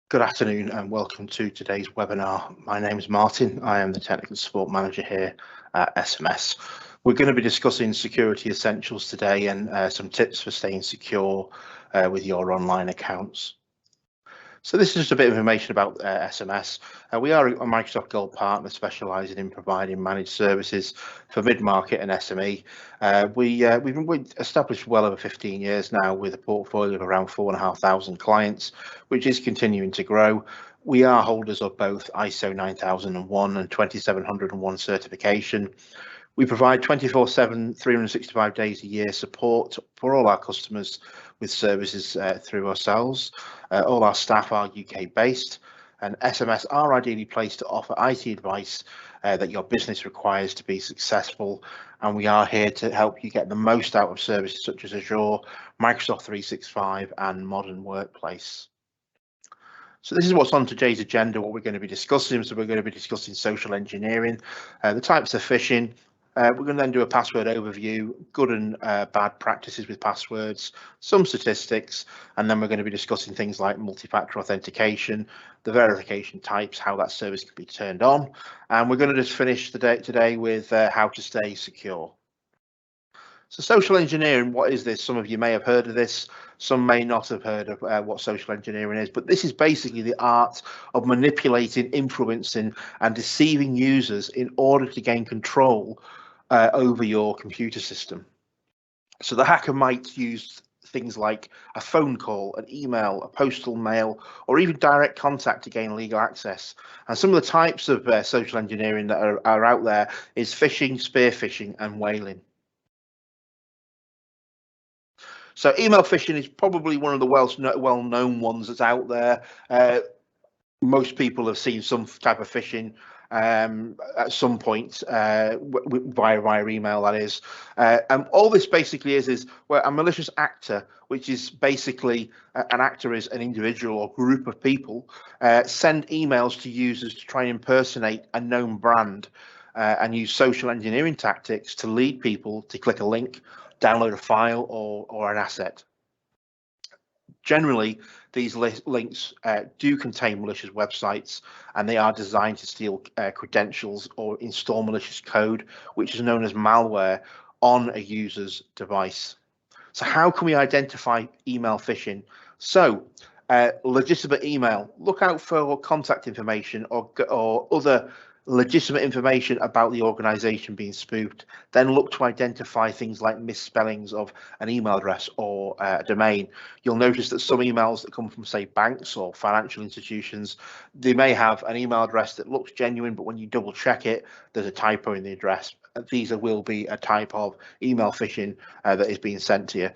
Good afternoon and welcome to today's webinar. My name is Martin. I am the Technical Support Manager here at SMS. We're going to be discussing security essentials today and some tips for staying secure with your online accounts. So this is just a bit of information about SMS. We are a Microsoft Gold partner specialising in providing managed services for mid-market and SME. We've been established well over 15 years now with a portfolio of around 4,500 clients, which is continuing to grow. We are holders of both ISO 9001 and 27701 certification. We provide 24/7, 365 days a year support for all our customers with services through ourselves. All our staff are UK based, and SMS are ideally placed to offer IT advice that your business requires to be successful. And we are here to help you get the most out of services such as Azure, Microsoft 365 and Modern Workplace. So this is what's on today's agenda, what we're going to be discussing. So we're going to be discussing social engineering, the types of phishing. We're going to then do a password overview, good and bad practices with passwords, some statistics, and then we're going to be discussing things like multi-factor authentication, the verification types, how that service can be turned on, and we're going to just finish the day today with how to stay secure. So social engineering, what is this? Some of you may have heard of this, some may not have heard of what social engineering is, but this is basically the art of manipulating, influencing and deceiving users in order to gain control over your computer system. So the hacker might use things like a phone call, an email, a postal mail, or even direct contact to gain legal access. And some of the types of social engineering that are out there is phishing, spearfishing, and whaling. So email phishing is probably one of the well-known ones that's out there. Most people have seen some type of phishing at some point via email, that is. And all this basically is where a malicious actor, which is basically an actor is an individual or group of people, send emails to users to try and impersonate a known brand and use social engineering tactics to lead people to click a link, download a file or an asset. Generally, these links do contain malicious websites, and they are designed to steal credentials or install malicious code, which is known as malware, on a user's device. So how can we identify email phishing? So legitimate email, look out for contact information or other legitimate information about the organization being spoofed. Then look to identify things like misspellings of an email address or a domain. You'll notice that some emails that come from, say, banks or financial institutions, they may have an email address that looks genuine, but when you double check it, there's a typo in the address. These will be a type of email phishing that is being sent to you.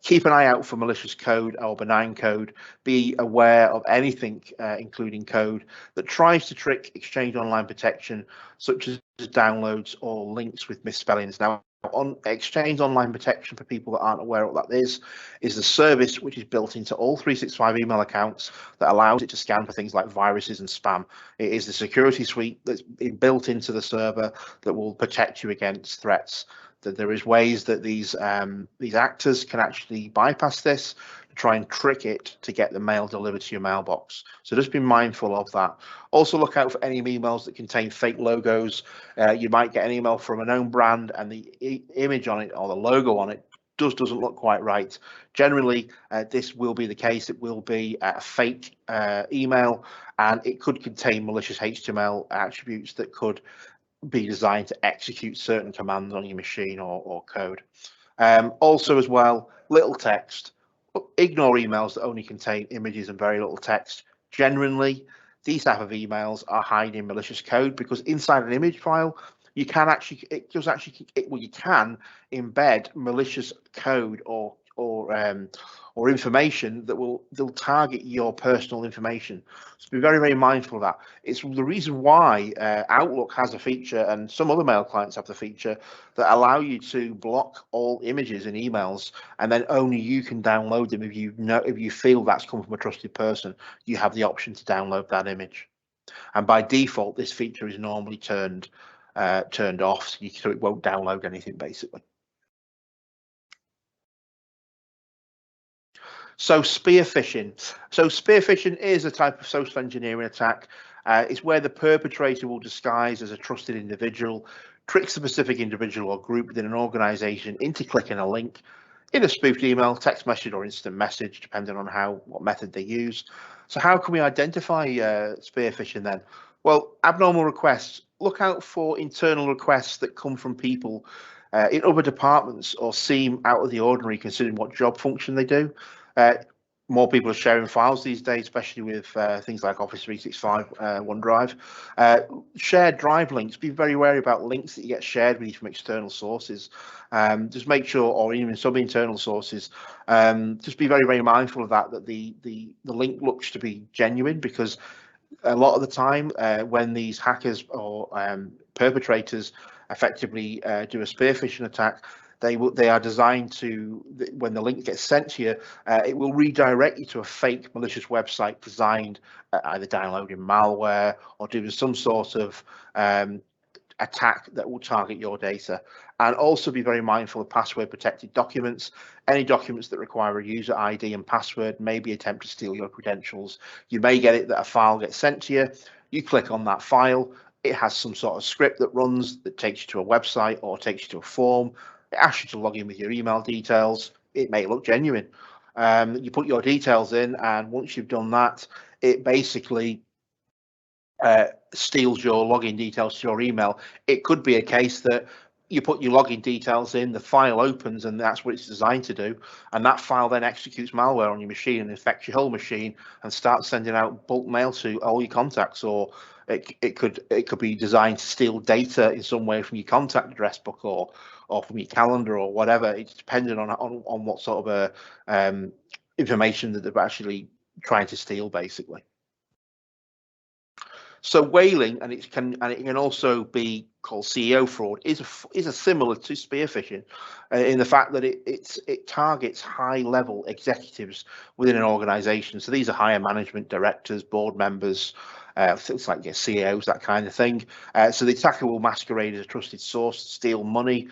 Keep an eye out for malicious code or benign code. Be aware of anything, including code, that tries to trick Exchange Online Protection, such as downloads or links with misspellings. Now, on Exchange Online Protection, for people that aren't aware of what that is the service which is built into all 365 email accounts that allows it to scan for things like viruses and spam. It is the security suite that's built into the server that will protect you against threats. That there is ways that these actors can actually bypass this to try and trick it to get the mail delivered to your mailbox. So just be mindful of that. Also look out for any emails that contain fake logos. You might get an email from a known brand and the image on it or the logo on it doesn't look quite right. Generally, this will be the case. It will be a fake email, and it could contain malicious HTML attributes that could be designed to execute certain commands on your machine or code. Also as well, little text. Ignore emails that only contain images and very little text. Generally, these type of emails are hiding malicious code because inside an image file, you can you can embed malicious code or information that they'll target your personal information. So be very, very mindful of that. It's the reason why Outlook has a feature, and some other mail clients have the feature, that allow you to block all images in emails, and then only you can download them if you feel that's come from a trusted person. You have the option to download that image, and by default, this feature is normally turned off, so it won't download anything basically. So spearfishing. So spearfishing is a type of social engineering attack. It's where the perpetrator will disguise as a trusted individual, trick a specific individual or group within an organization into clicking a link in a spoofed email, text message, or instant message, depending on what method they use. So how can we identify spearfishing then? Well, abnormal requests. Look out for internal requests that come from people in other departments or seem out of the ordinary considering what job function they do. Uh, More people are sharing files these days, especially with things like Office 365, OneDrive. Shared drive links. Be very wary about links that you get shared with you from external sources. Just make sure, or even some internal sources, just be very, very mindful of that the link looks to be genuine, because a lot of the time when these hackers or perpetrators effectively do a spearfishing attack, they are designed to, when the link gets sent to you, it will redirect you to a fake malicious website designed either downloading malware or doing some sort of attack that will target your data. And also be very mindful of password protected documents. Any documents that require a user ID and password may be attempt to steal your credentials. You may get it that a file gets sent to you, you click on that file, it has some sort of script that runs that takes you to a website or takes you to a form. It asks you to log in with your email details. It may look genuine. You put your details in, and once you've done that, it basically steals your login details to your email. It could be a case that you put your login details in, the file opens, and that's what it's designed to do. And that file then executes malware on your machine and infects your whole machine and starts sending out bulk mail to all your contacts. Or it could be designed to steal data in some way from your contact address book or from your calendar or whatever. It's dependent on what sort of information that they're actually trying to steal, basically. So whaling, and it can also be called CEO fraud, is a similar to spearfishing in the fact that it targets high level executives within an organization. So these are higher management, directors, board members, things like CEOs, that kind of thing. So the attacker will masquerade as a trusted source, steal money,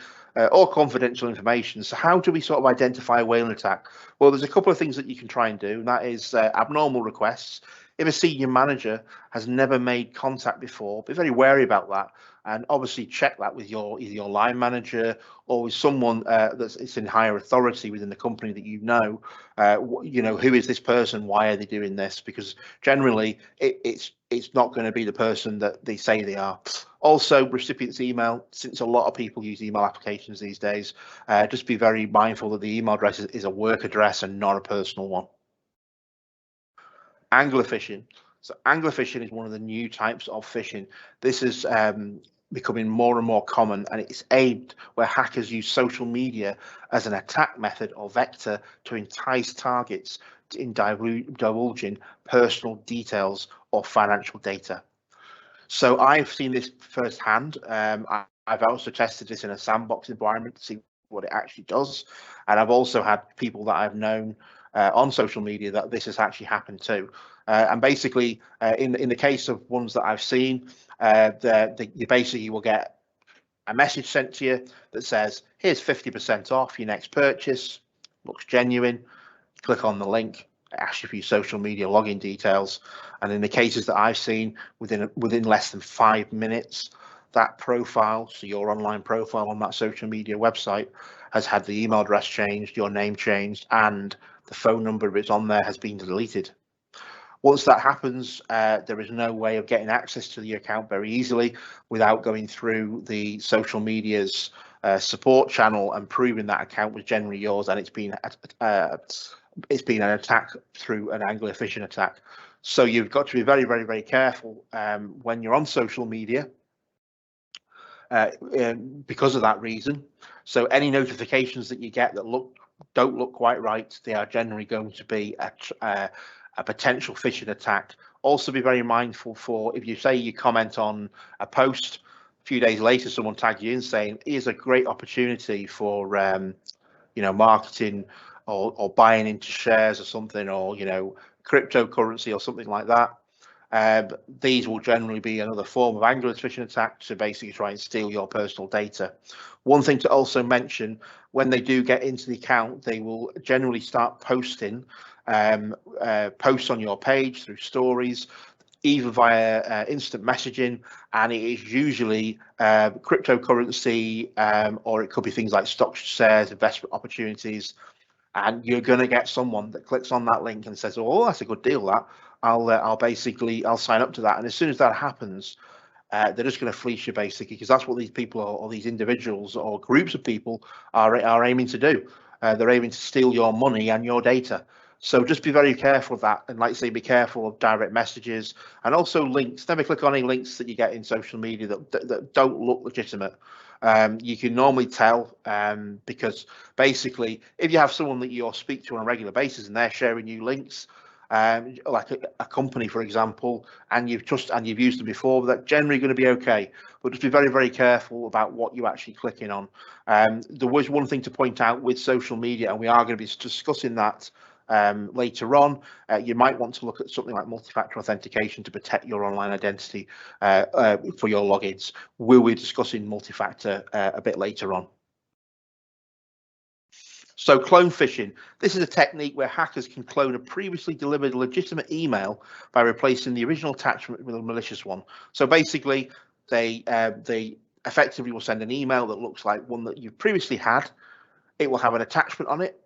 or confidential information. So how do we sort of identify a whaling attack? Well, there's a couple of things that you can try and do, and that is abnormal requests. If a senior manager has never made contact before, be very wary about that, and obviously check that with either your line manager or with someone that's in higher authority within the company that you know. Who is this person? Why are they doing this? Because generally, it's not going to be the person that they say they are. Also, recipient's email, since a lot of people use email applications these days, just be very mindful that the email address is a work address and not a personal one. Angler phishing. So angler phishing is one of the new types of phishing. This is becoming more and more common, and it's aimed where hackers use social media as an attack method or vector to entice targets in divulging personal details or financial data. So I've seen this firsthand. I've also tested this in a sandbox environment to see what it actually does, and I've also had people that I've known on social media that this has actually happened to. And basically, in the case of ones that I've seen, you basically will get a message sent to you that says, here's 50% off your next purchase, looks genuine, click on the link, it asks you for your social media login details. And in the cases that I've seen, within less than 5 minutes, that profile, so your online profile on that social media website, has had the email address changed, your name changed, and the phone number that's on there has been deleted. Once that happens, there is no way of getting access to the account very easily without going through the social media's support channel and proving that account was generally yours, and it's been an attack through an angler phishing attack. So you've got to be very, very, very careful when you're on social media because of that reason. So any notifications that you get that don't look quite right, they are generally going to be a potential phishing attack. Also be very mindful for, if you say you comment on a post, a few days later someone tags you in saying, here's a great opportunity for marketing or buying into shares or something, or cryptocurrency or something like that. These will generally be another form of angular phishing attack to basically try and steal your personal data. One thing to also mention, when they do get into the account, they will generally start posting posts on your page through stories, either via instant messaging, and it is usually cryptocurrency, or it could be things like stocks, shares, investment opportunities. And you're going to get someone that clicks on that link and says, "Oh, that's a good deal. That I'll sign up to that." And as soon as that happens, they're just going to fleece you basically, because that's what these people or these individuals or groups of people are aiming to do. They're aiming to steal your money and your data. So just be very careful of that, and like I say, be careful of direct messages and also links. Never click on any links that you get in social media that don't look legitimate. You can normally tell because basically, if you have someone that you speak to on a regular basis and they're sharing you links, like a company, for example, and you've used them before, that's generally going to be okay. But just be very, very careful about what you're actually clicking on. There was one thing to point out with social media, and we are going to be discussing that later on. You might want to look at something like multi-factor authentication to protect your online identity for your logins. We'll be discussing multi-factor a bit later on. So clone phishing. This is a technique where hackers can clone a previously delivered legitimate email by replacing the original attachment with a malicious one. So basically, they effectively will send an email that looks like one that you've previously had. It will have an attachment on it.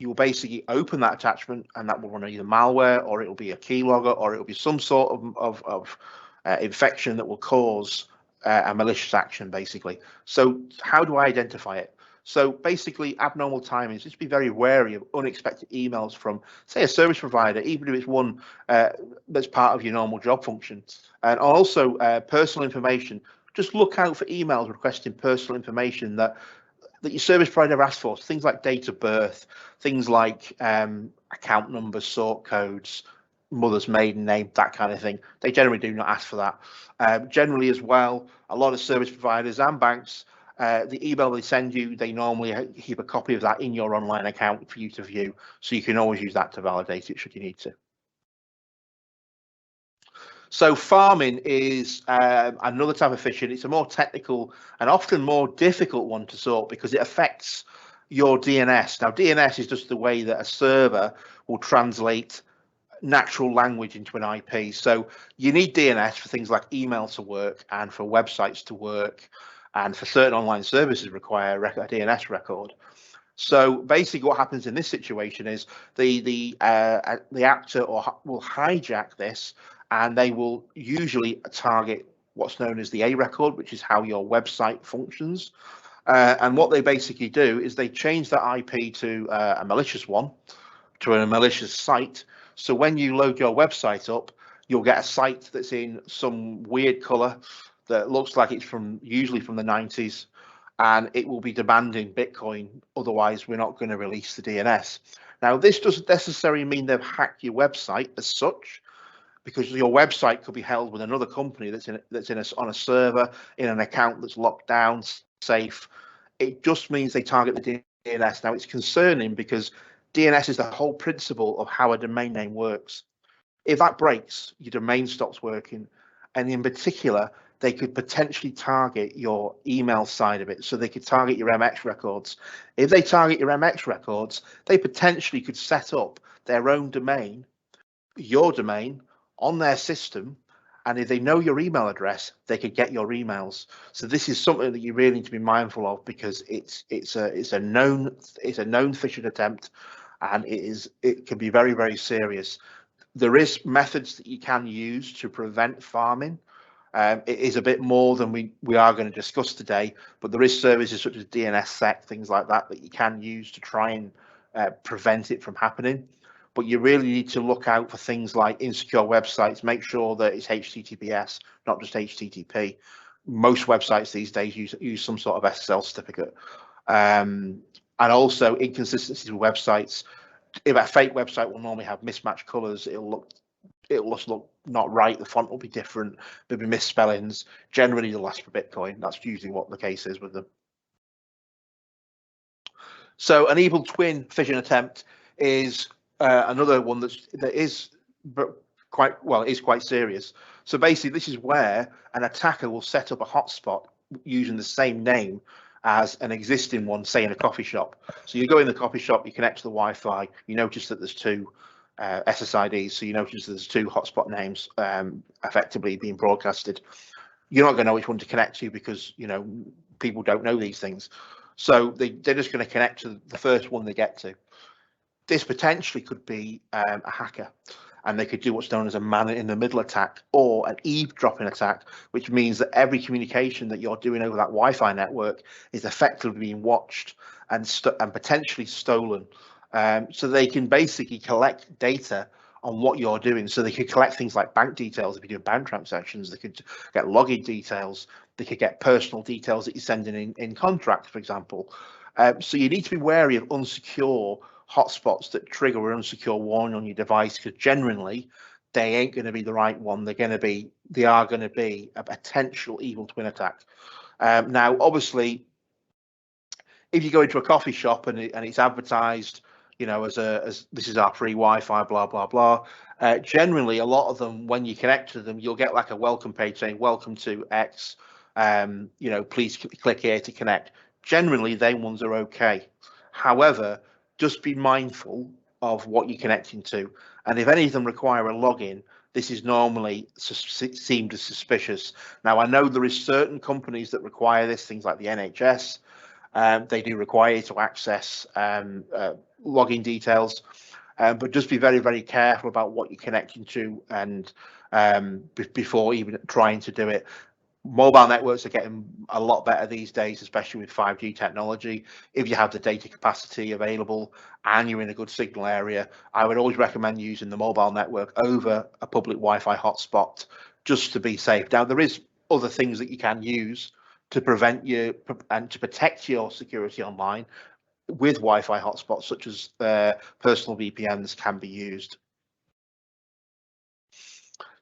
You will basically open that attachment, and that will run either malware, or it will be a keylogger, or it will be some sort of infection that will cause a malicious action, basically. So how do I identify it? So basically, abnormal timings. Just be very wary of unexpected emails from, say, a service provider, even if it's one that's part of your normal job function. And also personal information. Just look out for emails requesting personal information that your service provider asks for. Things like date of birth, things like account numbers, sort codes, mother's maiden name, that kind of thing. They generally do not ask for that. Generally as well, a lot of service providers and banks, the email they send you, they normally keep a copy of that in your online account for you to view. So you can always use that to validate it should you need to. So farming is another type of phishing. It's a more technical and often more difficult one to sort because it affects your DNS. Now, DNS is just the way that a server will translate natural language into an IP. So you need DNS for things like email to work and for websites to work, and for certain online services require a DNS record. So basically, what happens in this situation is the actor will hijack this, and they will usually target what's known as the A record, which is how your website functions. And what they basically do is they change that IP to a malicious one, to a malicious site. So when you load your website up, you'll get a site that's in some weird color that looks like it's usually from the 90s. And it will be demanding Bitcoin. Otherwise, we're not going to release the DNS. Now, this doesn't necessarily mean they've hacked your website as such, because your website could be held with another company that's on a server in an account that's locked down, safe. It just means they target the DNS. Now, it's concerning because DNS is the whole principle of how a domain name works. If that breaks, your domain stops working, and in particular, they could potentially target your email side of it. So they could target your MX records. If they target your MX records, they potentially could set up their own domain, your domain, on their system. And if they know your email address, they could get your emails. So this is something that you really need to be mindful of, because it's a known phishing attempt, and it can be very, very serious. There is methods that you can use to prevent farming. It is a bit more than we are going to discuss today, but there is services such as DNSSEC, things like that you can use to try and prevent it from happening. But you really need to look out for things like insecure websites. Make sure that it's HTTPS, not just HTTP. Most websites these days use some sort of SSL certificate. And also inconsistencies with websites. If a fake website will normally have mismatched colors, it'll just look not right. The font will be different. There'll be misspellings. Generally, they'll ask for Bitcoin. That's usually what the case is with them. So an evil twin phishing attempt is another one that is quite serious. So basically, this is where an attacker will set up a hotspot using the same name as an existing one, say in a coffee shop. So you go in the coffee shop, you connect to the Wi-Fi, you notice that there's two SSIDs, so you notice there's two hotspot names effectively being broadcasted. You're not going to know which one to connect to because people don't know these things. So they're just going to connect to the first one they get to. This potentially could be a hacker, and they could do what's known as a man-in-the-middle attack or an eavesdropping attack, which means that every communication that you're doing over that Wi-Fi network is effectively being watched and potentially stolen. So they can basically collect data on what you're doing. So they could collect things like bank details if you're doing bank transactions. They could get login details. They could get personal details that you're sending in contracts, for example. So you need to be wary of unsecure hotspots that trigger an unsecure warning on your device, because generally they ain't going to be the right one. They are going to be a potential evil twin attack. Now, obviously, if you go into a coffee shop and it's advertised, as this is our free Wi-Fi, blah blah blah. Generally, a lot of them, when you connect to them, you'll get like a welcome page saying "Welcome to X." Please click here to connect. Generally, they ones are okay. However, just be mindful of what you're connecting to, and if any of them require a login, this is normally seemed as suspicious. Now, I know there is certain companies that require this, things like the NHS. They do require you to access login details, but just be very, very careful about what you're connecting to, and before even trying to do it. Mobile networks are getting a lot better these days, especially with 5G technology. If you have the data capacity available and you're in a good signal area, I would always recommend using the mobile network over a public Wi-Fi hotspot, just to be safe. Now, there is other things that you can use to prevent you and to protect your security online with Wi-Fi hotspots, such as personal VPNs can be used.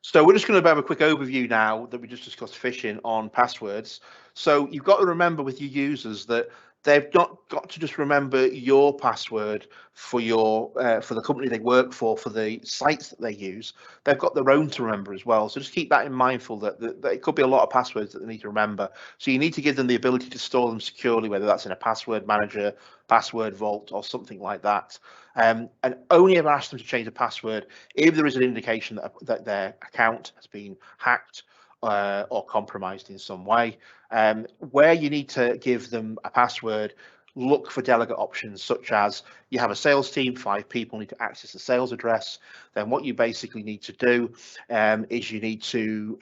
So we're just going to have a quick overview now that we just discussed phishing on passwords. So you've got to remember with your users that they've not got to just remember your password for the company they work for the sites that they use. They've got their own to remember as well. So just keep that in mindful that it could be a lot of passwords that they need to remember. So you need to give them the ability to store them securely, whether that's in a password manager, password vault, or something like that. And only ever ask them to change the password if there is an indication that their account has been hacked or compromised in some way. Where you need to give them a password, look for delegate options, such as you have a sales team, 5 people need to access the sales address. Then what you basically need to do is you need to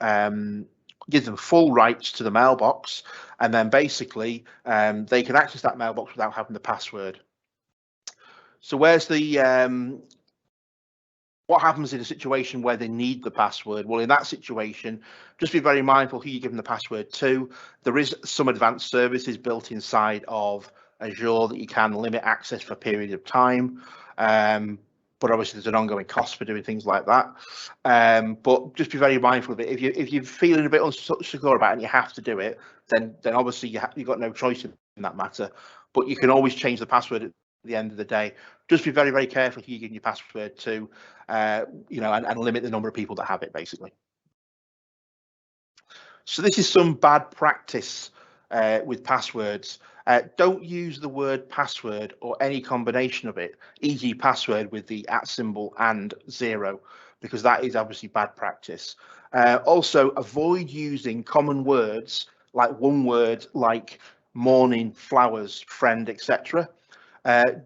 give them full rights to the mailbox, and then basically they can access that mailbox without having the password. So where's the what happens in a situation where they need the password? Well, in that situation, just be very mindful who you give them the password to. There is some advanced services built inside of Azure that you can limit access for a period of time. But obviously there's an ongoing cost for doing things like that. But just be very mindful of it. If you're feeling a bit unsecure about it and you have to do it, then obviously you've got no choice in that matter. But you can always change the password at the end of the day. Just be very, very careful who you give your password to, and limit the number of people that have it, basically. So this is some bad practice with passwords. Don't use the word password or any combination of it, e.g. password with the @ symbol and 0, because that is obviously bad practice. Also, avoid using common words like one word like morning, flowers, friend, etc.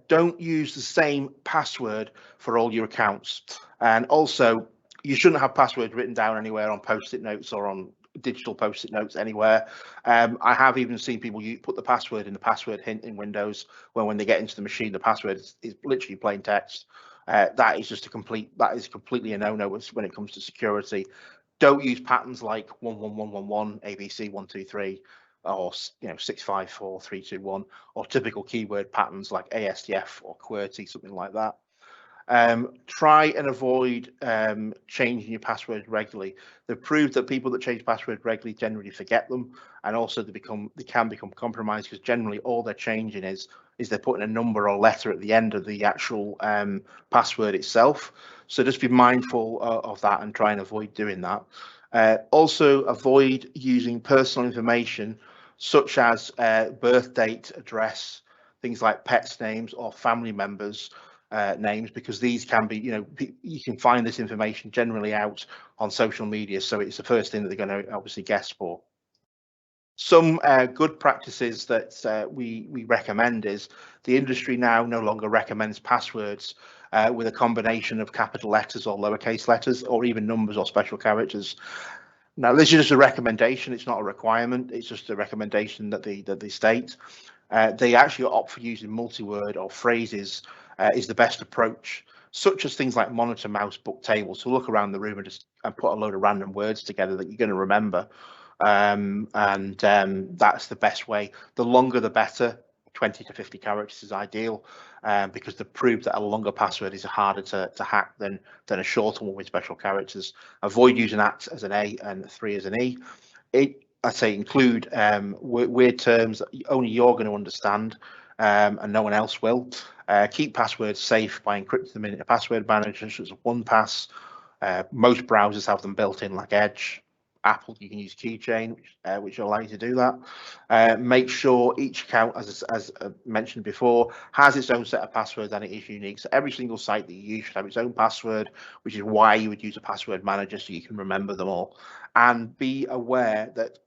Don't use the same password for all your accounts. And also, you shouldn't have passwords written down anywhere on post-it notes or on digital post-it notes anywhere. I have even seen people put the password in the password hint in Windows, when they get into the machine, the password is literally plain text. That is completely a no-no when it comes to security. Don't use patterns like 11111, ABC 123, or 654321, or typical keyword patterns like ASDF or QWERTY, something like that. Try and avoid changing your password regularly. They've proved that people that change password regularly generally forget them, and also they can become compromised, because generally all they're changing is they're putting a number or letter at the end of the actual password itself. So just be mindful of that and try and avoid doing that. Also avoid using personal information such as birth date, address, things like pets' names or family members' names, because these can be, you can find this information generally out on social media, so it's the first thing that they're going to obviously guess for. Some good practices that we recommend is the industry now no longer recommends passwords with a combination of capital letters or lowercase letters, or even numbers or special characters. Now, this is just a recommendation. It's not a requirement. It's just a recommendation that they state. They actually opt for using multi-word or phrases is the best approach, such as things like monitor, mouse, book, table. So look around the room and put a load of random words together that you're going to remember. That's the best way. The longer the better. 20 to 50 characters is ideal, because they've proved that a longer password is harder to hack than a shorter one with special characters. Avoid using @ as an A and 3 as an E. I say include weird terms that only you're going to understand, and no one else will. Keep passwords safe by encrypting them in a password manager such as 1Pass. Most browsers have them built in, like Edge. Apple, you can use Keychain, which will allow you to do that. Make sure each account, as mentioned before, has its own set of passwords and it is unique. So every single site that you use should have its own password, which is why you would use a password manager, so you can remember them all. And be aware that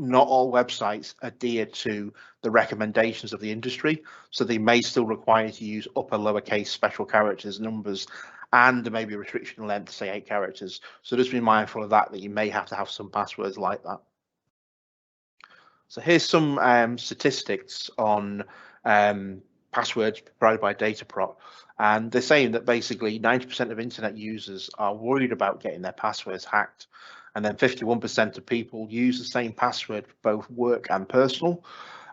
not all websites adhere to the recommendations of the industry, so they may still require you to use upper, lowercase, special characters, numbers, and maybe a restriction length, say 8 characters. So just be mindful of that you may have to have some passwords like that. So here's some statistics on passwords provided by Dataprop, and they're saying that basically 90% of internet users are worried about getting their passwords hacked, and then 51% of people use the same password for both work and personal.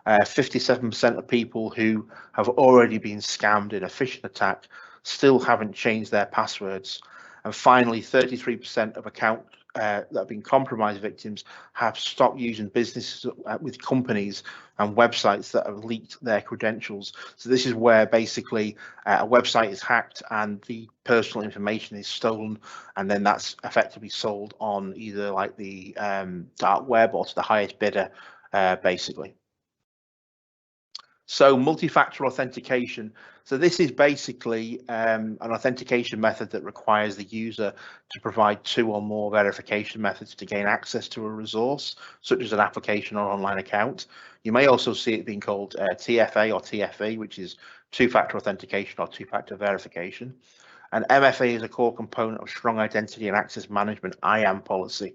57% of people who have already been scammed in a phishing attack still haven't changed their passwords. And finally, 33% of accounts that have been compromised victims have stopped using businesses with companies and websites that have leaked their credentials. So this is where basically a website is hacked and the personal information is stolen, and then that's effectively sold on either like the dark web or to the highest bidder, basically. So multi-factor authentication. So this is basically an authentication method that requires the user to provide 2 or more verification methods to gain access to a resource, such as an application or online account. You may also see it being called TFA or TFE, which is two-factor authentication or two-factor verification. And MFA is a core component of strong identity and access management IAM policy.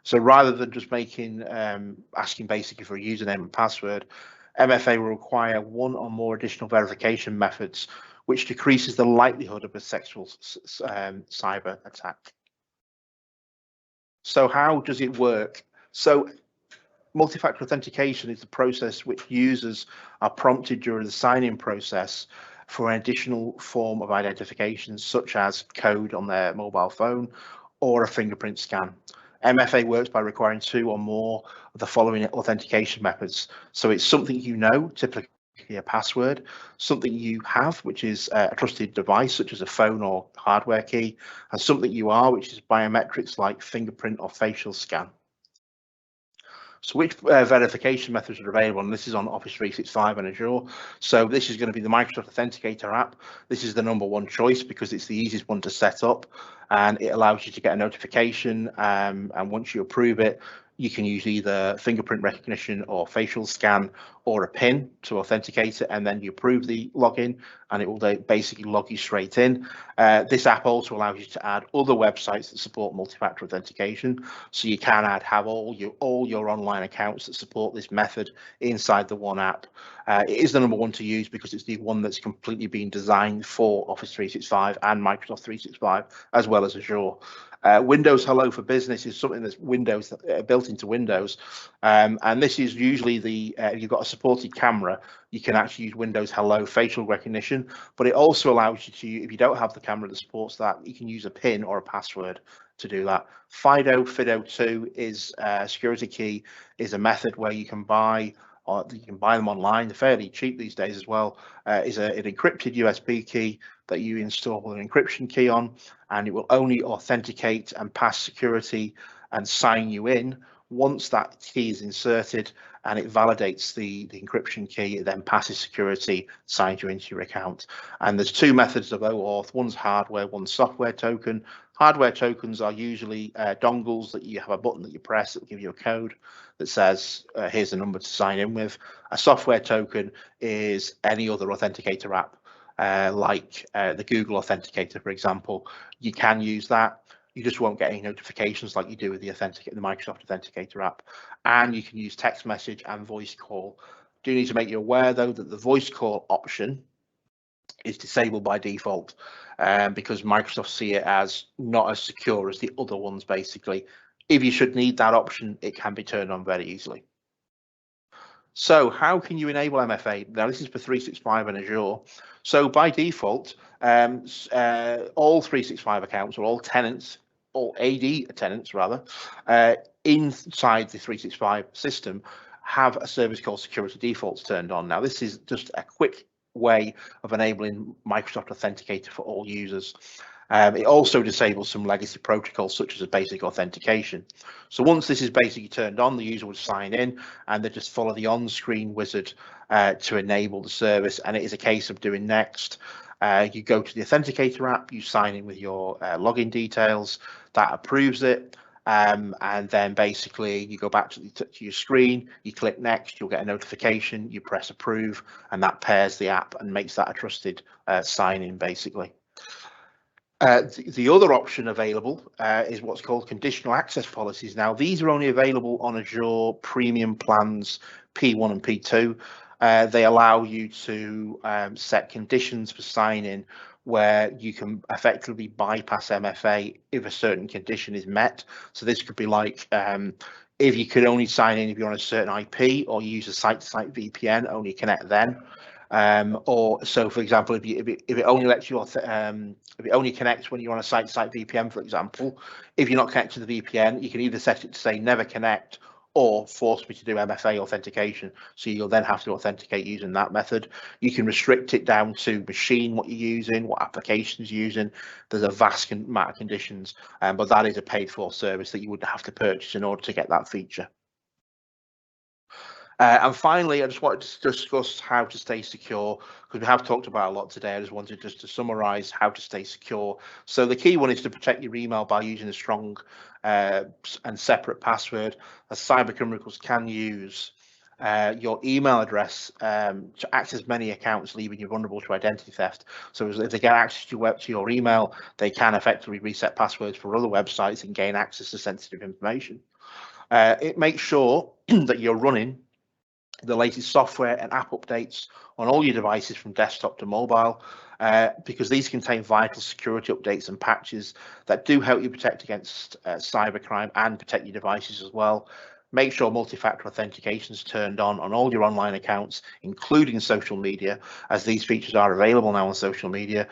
So rather than just asking basically for a username and password, MFA will require 1 or more additional verification methods, which decreases the likelihood of a sexual cyber attack. So how does it work? So multi-factor authentication is the process which users are prompted during the sign-in process for an additional form of identification, such as code on their mobile phone or a fingerprint scan. MFA works by requiring 2 or more of the following authentication methods. So it's something you know, typically a password, something you have, which is a trusted device, such as a phone or hardware key, and something you are, which is biometrics like fingerprint or facial scan. So which verification methods are available? And this is on Office 365 and Azure. So this is going to be the Microsoft Authenticator app. This is the #1 choice because it's the easiest one to set up, and it allows you to get a notification. And once you approve it, you can use either fingerprint recognition or facial scan or a PIN to authenticate it, and then you approve the login and it will basically log you straight in. This app also allows you to add other websites that support multi-factor authentication, so you can have all your online accounts that support this method inside the one app. It is the #1 to use because it's the one that's completely been designed for Office 365 and Microsoft 365, as well as Azure. Windows Hello for Business is something that's Windows built built into Windows. And this is usually if you've got a supported camera, you can actually use Windows Hello facial recognition, but it also allows you to, if you don't have the camera that supports that, you can use a PIN or a password to do that. FIDO2 is a security key, is a method where you can buy them online. They're fairly cheap these days as well. Is an encrypted USB key that you install an encryption key on, and it will only authenticate and pass security and sign you in once that key is inserted, and it validates the encryption key. It then passes security, signs you into your account. And there's two methods of OAuth. One's hardware, one's software token. Hardware tokens are usually dongles that you have a button that you press that will give you a code that says, here's the number to sign in with. A software token is any other authenticator app, like the Google Authenticator, for example. You can use that. You just won't get any notifications like you do with the Microsoft Authenticator app. And you can use text message and voice call. Do need to make you aware, though, that the voice call option is disabled by default, because Microsoft see it as not as secure as the other ones, basically. If you should need that option, it can be turned on very easily. So how can you enable MFA? Now, this is for 365 and Azure. So by default, all 365 accounts, or all tenants, all AD tenants rather, inside the 365 system have a service called security defaults turned on. Now, this is just a quick way of enabling Microsoft Authenticator for all users. It also disables some legacy protocols such as a basic authentication. So once this is basically turned on, the user would sign in and they just follow the on-screen wizard to enable the service. And it is a case of doing next. You go to the Authenticator app, you sign in with your login details, that approves it. And then basically you go back to your screen, you click next, you'll get a notification, you press approve, and that pairs the app and makes that a trusted sign in, basically. The other option available is what's called conditional access policies. Now, these are only available on Azure premium plans P1 and P2. They allow you to set conditions for sign-in where you can effectively bypass MFA if a certain condition is met. So this could be like if you could only sign in if you're on a certain IP, or use a site-to-site VPN, only connect then. Or so, for example, if it only lets you if it only connects when you're on a site-to-site VPN, for example, if you're not connected to the VPN, you can either set it to say never connect or force me to do MFA authentication. So you'll then have to authenticate using that method. You can restrict it down to machine, what you're using, what applications you're using. There's a vast amount of conditions, but that is a paid-for service that you would have to purchase in order to get that feature. And finally, I just wanted to discuss how to stay secure, because we have talked about a lot today. I just wanted just to summarize how to stay secure. So the key one is to protect your email by using a strong and separate password, as cyber criminals can use your email address to access many accounts, leaving you vulnerable to identity theft. So if they get access to your email, they can effectively reset passwords for other websites and gain access to sensitive information. It makes sure that you're running the latest software and app updates on all your devices from desktop to mobile, because these contain vital security updates and patches that do help you protect against cybercrime and protect your devices as well. Make sure multi-factor authentication is turned on all your online accounts, including social media, as these features are available now on social media.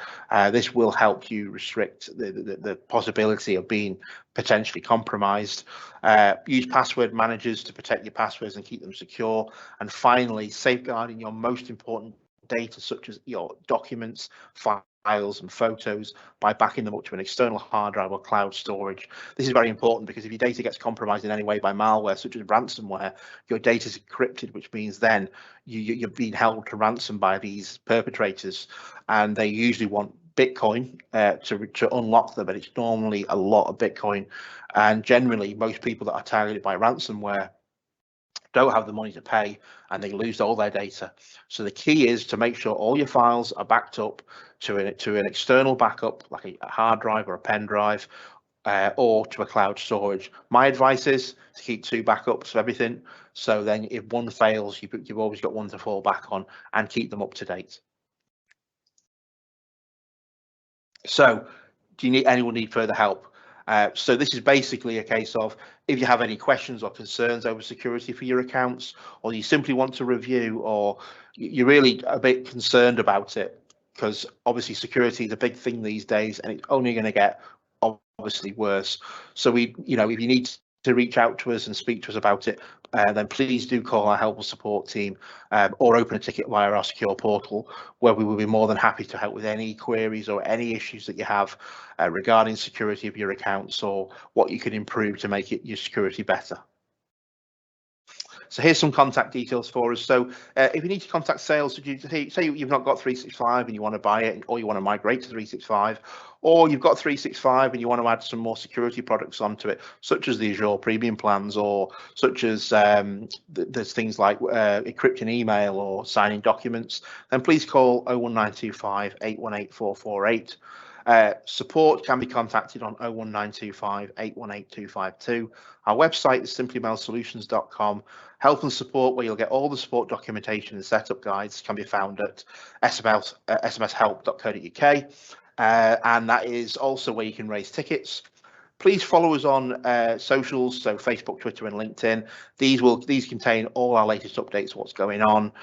This will help you restrict the possibility of being potentially compromised. Use password managers to protect your passwords and keep them secure. And finally, safeguarding your most important data, such as your documents, files and photos, by backing them up to an external hard drive or cloud storage. This is very important, because if your data gets compromised in any way by malware, such as ransomware, your data is encrypted, which means then you're being held to ransom by these perpetrators, and they usually want Bitcoin to unlock them, but it's normally a lot of Bitcoin. And generally, most people that are targeted by ransomware don't have the money to pay, and they lose all their data. So the key is to make sure all your files are backed up to an external backup, like a hard drive or a pen drive, or to a cloud storage. My advice is to keep 2 backups of everything. So then if one fails, you've always got one to fall back on, and keep them up to date. So do anyone need further help? So this is basically a case of if you have any questions or concerns over security for your accounts, or you simply want to review, or you're really a bit concerned about it, because obviously security is a big thing these days and it's only going to get obviously worse. So if you need to reach out to us and speak to us about it, then please do call our help and support team, or open a ticket via our secure portal, where we will be more than happy to help with any queries or any issues that you have regarding security of your accounts, or what you can improve to make your security better. So here's some contact details for us. So if you need to contact sales, say you've not got 365 and you want to buy it, or you want to migrate to 365, or you've got 365 and you want to add some more security products onto it, such as the Azure premium plans, or such as there's things like encrypting email or signing documents, then please call 01925 818 448. Support can be contacted on 01925 818 252. Our website is simplymailsolutions.com. Help and support, where you'll get all the support documentation and setup guides, can be found at smshelp.co.uk, and that is also where you can raise tickets. Please follow us on socials, so Facebook, Twitter, and LinkedIn. These contain all our latest updates, what's going on.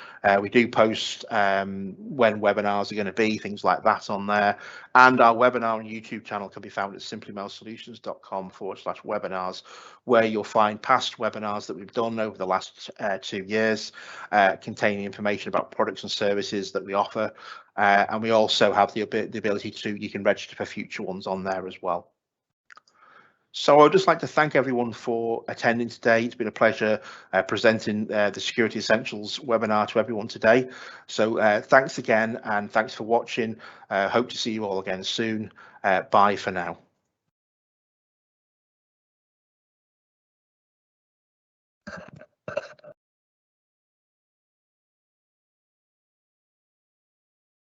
We do post when webinars are going to be, things like that on there. And our webinar and YouTube channel can be found at simplymailsolutions.com/webinars, where you'll find past webinars that we've done over the last 2 years, containing information about products and services that we offer. And we also have the ability you can register for future ones on there as well. So I'd just like to thank everyone for attending today. It's been a pleasure presenting the Security Essentials webinar to everyone today. So thanks again, and thanks for watching. Hope to see you all again soon. Bye for now.